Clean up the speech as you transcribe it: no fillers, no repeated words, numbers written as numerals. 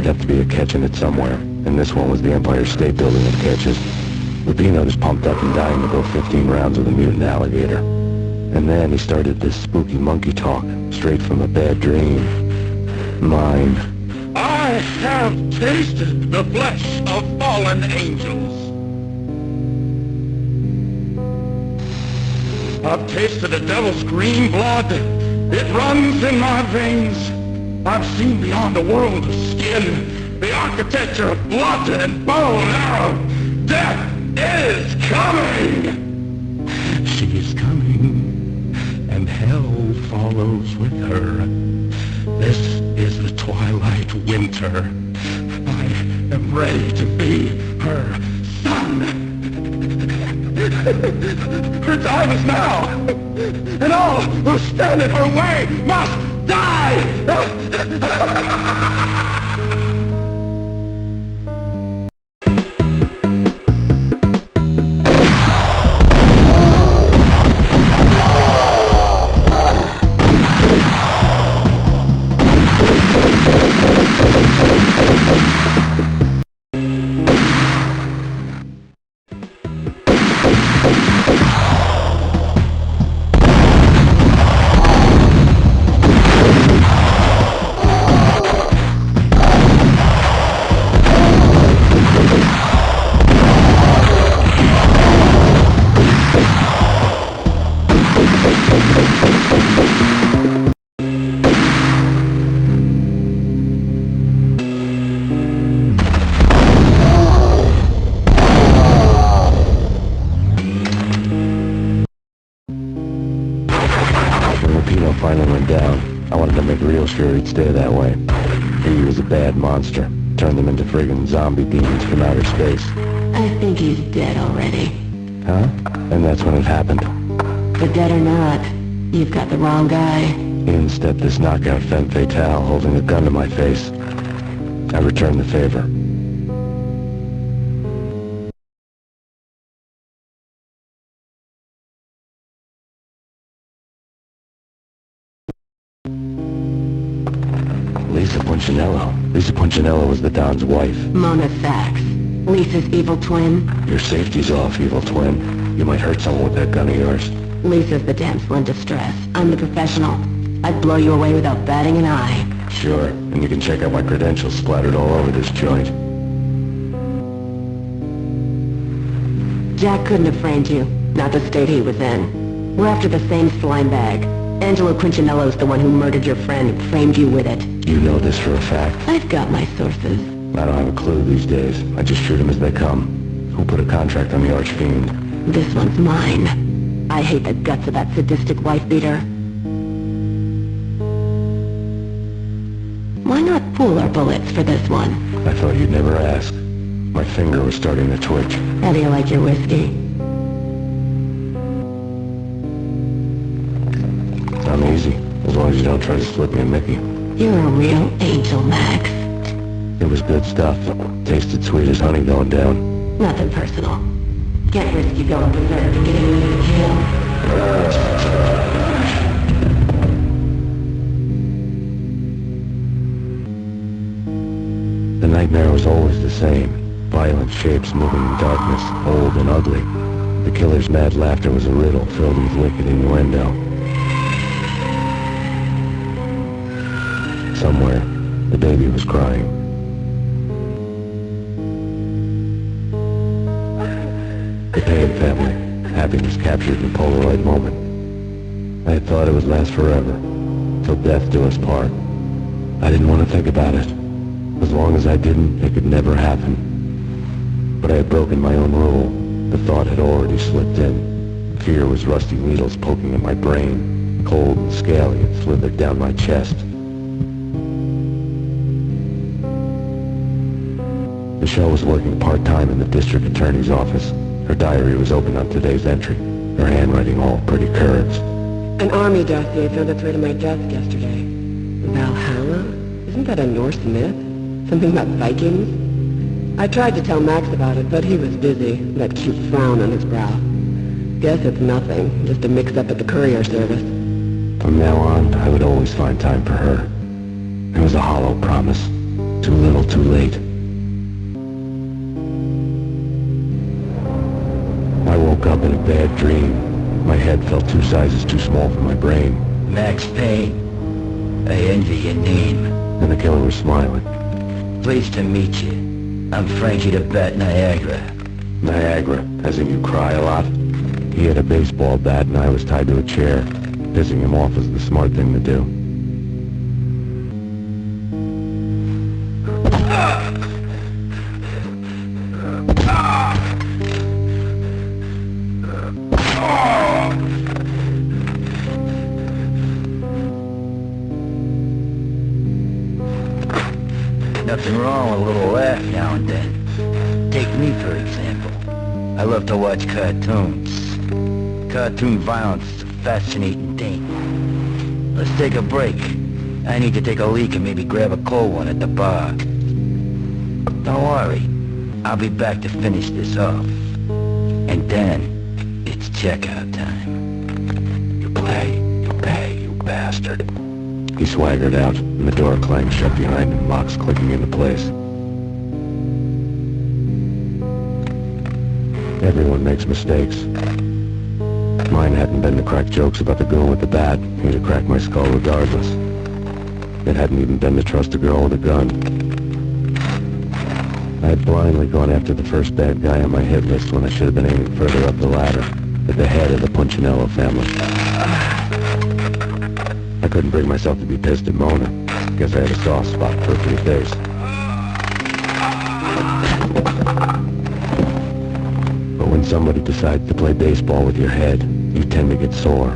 there'd have to be a catch in it somewhere, and this one was the Empire State Building of catches. Lupino just pumped up and dying to go 15 rounds with a mutant alligator. And then he started this spooky monkey talk, straight from a bad dream. Mine. I have tasted the flesh of fallen angels. I've tasted the devil's green blood. It runs in my veins. I've seen beyond the world of skin, the architecture of blood and bow and arrow. Death is coming! She is coming, and hell follows with her. This is the twilight winter. I am ready to be her son. Her time is now, and all who stand in her way must die! Finally went down. I wanted to make real sure he'd stay that way. He was a bad monster. Turned them into friggin' zombie demons from outer space. I think he's dead already. Huh? And that's when it happened. But dead or not, you've got the wrong guy. In stepped this knockout femme fatale holding a gun to my face. I returned the favor. Lisa Punchinello was the Don's wife. Mona Sachs. Lisa's evil twin. Your safety's off, evil twin. You might hurt someone with that gun of yours. Lisa's the damsel in distress. I'm the professional. I'd blow you away without batting an eye. Sure, and you can check out my credentials splattered all over this joint. Jack couldn't have framed you. Not the state he was in. We're after the same slime bag. Angelo Quinchinello's the one who murdered your friend and framed you with it. You know this for a fact? I've got my sources. I don't have a clue these days. I just shoot them as they come. Who put a contract on the Archfiend? This one's mine. I hate the guts of that sadistic wife-beater. Why not pool our bullets for this one? I thought you'd never ask. My finger was starting to twitch. How do you like your whiskey? I'm easy, as long as you don't try to slip me a Mickey. You're a real angel, Max. It was good stuff. Tasted sweet as honey going down. Nothing personal. Can't risk you going berserk and getting me to kill. The nightmare was always the same. Violent shapes moving in darkness, old and ugly. The killer's mad laughter was a riddle filled with wicked innuendo. Somewhere, the baby was crying. The Payne family, happiness captured in a Polaroid moment. I had thought it would last forever, till death do us part. I didn't want to think about it. As long as I didn't, it could never happen. But I had broken my own rule. The thought had already slipped in. Fear was rusty needles poking at my brain. Cold and scaly, it slithered down my chest. Michelle was working part-time in the district attorney's office. Her diary was open on today's entry, her handwriting all pretty curves. An army dossier found its way to my desk yesterday. Valhalla? Isn't that a Norse myth? Something about Vikings? I tried to tell Max about it, but he was busy, that cute frown on his brow. Guess it's nothing, just a mix-up at the courier service. From now on, I would always find time for her. It was a hollow promise. Too little, too late. I woke up in a bad dream. My head felt 2 sizes too small for my brain. Max Payne. I envy your name. And the killer was smiling. Pleased to meet you. I'm Frankie the Bat Niagara. Niagara, as in you cry a lot. He had a baseball bat and I was tied to a chair. Pissing him off was the smart thing to do. Nothing wrong with a little laugh now and then. Take me, for example. I love to watch cartoons. Cartoon violence is a fascinating thing. Let's take a break. I need to take a leak and maybe grab a cold one at the bar. Don't worry. I'll be back to finish this off. And then, it's checkout time. You pay, you bastard. He swaggered out, and the door clanged shut behind him, locks clicking into place. Everyone makes mistakes. Mine hadn't been to crack jokes about the goon with the bat. He'd have cracked my skull regardless. It hadn't even been to trust a girl with a gun. I had blindly gone after the first bad guy on my hit list when I should have been aiming further up the ladder, at the head of the Punchinello family. I couldn't bring myself to be pissed at Mona. Guess I had a soft spot for her pretty face. But when somebody decides to play baseball with your head, you tend to get sore.